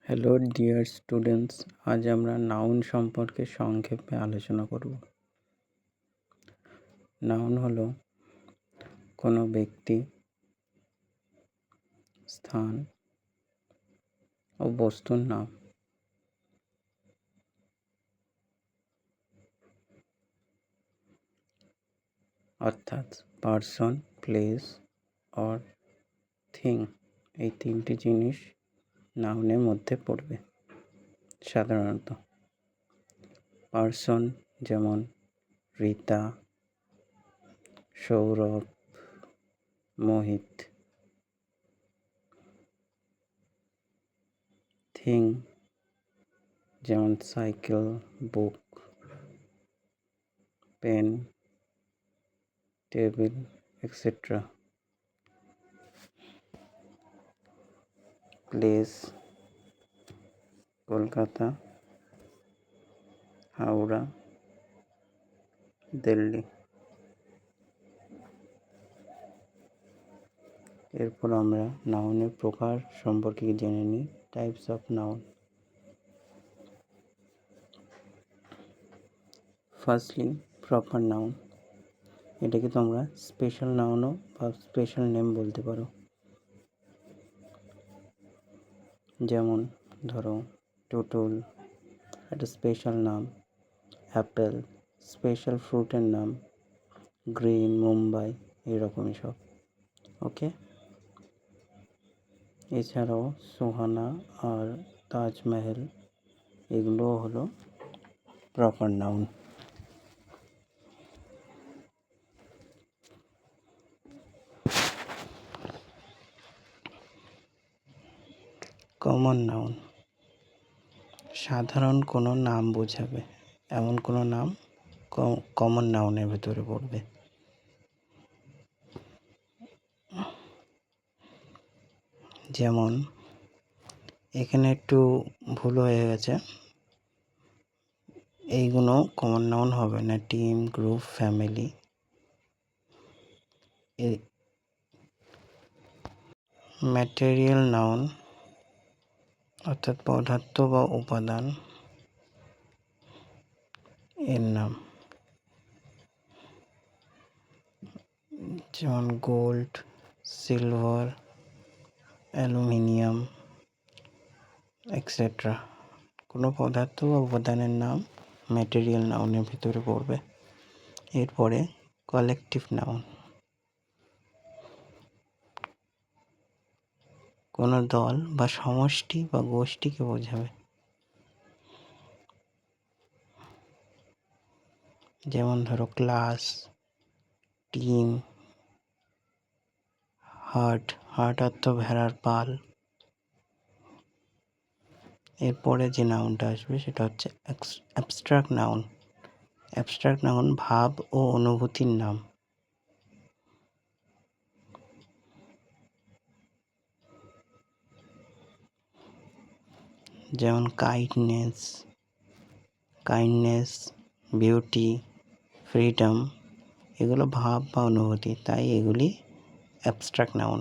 Hello dear students, আজ আমরা noun সম্পর্কে সংক্ষেপে আলোচনা করব। নাউন হলো কোনো ব্যক্তি, স্থান ও বস্তুর নাম। অর্থাৎ পার্সন, প্লেস অর থিং, এই তিনটি জিনিস নাউনের মধ্যে পড়বে। সাধারণত পার্সন যেমন রীতা, সৌরভ, মোহিত। থিং যেমন cycle, book, pen, table, etcetera. Place Kolkata, Howrah, Delhi. এরপর আমরা নাউনের প্রকার সম্পর্কে জেনে নিই। Types of noun. Firstly proper noun, এটাকে তোমরা স্পেশাল নাউনও বা স্পেশাল নেম বলতে পারো। যেমন ধরো টুটুল একটা স্পেশাল নাম, অ্যাপেল স্পেশাল ফ্রুটের নাম, গ্রিন, মুম্বাই, এরকমই সব। ওকে, এছাড়াও সোহানা আর তাজমহল এগুলোও হলো প্রপার নাউন। কমন নাউন, সাধারণ কোনো নাম বোঝাবে এমন কোনো নাম কমন নাউনের ভেতরে পড়বে। যেমন এখানে একটু ভুল হয়ে গেছে, এইগুলো কমন নাউন হবে না। Team, group, family. Material noun অর্থাৎ পদার্থ বা উপাদান এর নাম। যেমন গোল্ড, সিলভার, অ্যালুমিনিয়াম, এক্সেট্রা। কোনো পদার্থ বা উপাদানের নাম ম্যাটেরিয়াল নাউনের ভিতরে পড়বে। এরপরে কালেকটিভ নাউন, কোনো দল বা সমষ্টি বা গোষ্ঠীকে বোঝাবে। যেমন ধরো ক্লাস, টিম, হার্ট অর্থ ভেড়ার পাল। এরপরে যে নাউনটা আসবে সেটা হচ্ছে অ্যাবস্ট্রাক্ট নাউন। অ্যাবস্ট্রাক্ট নাউন ভাব ও অনুভূতির নাম। যেমন কাইন্ডনেস, বিউটি, ফ্রিডম, এগুলো ভাব বা অনুভূতি, তাই এগুলি অ্যাবস্ট্রাক্ট নাউন।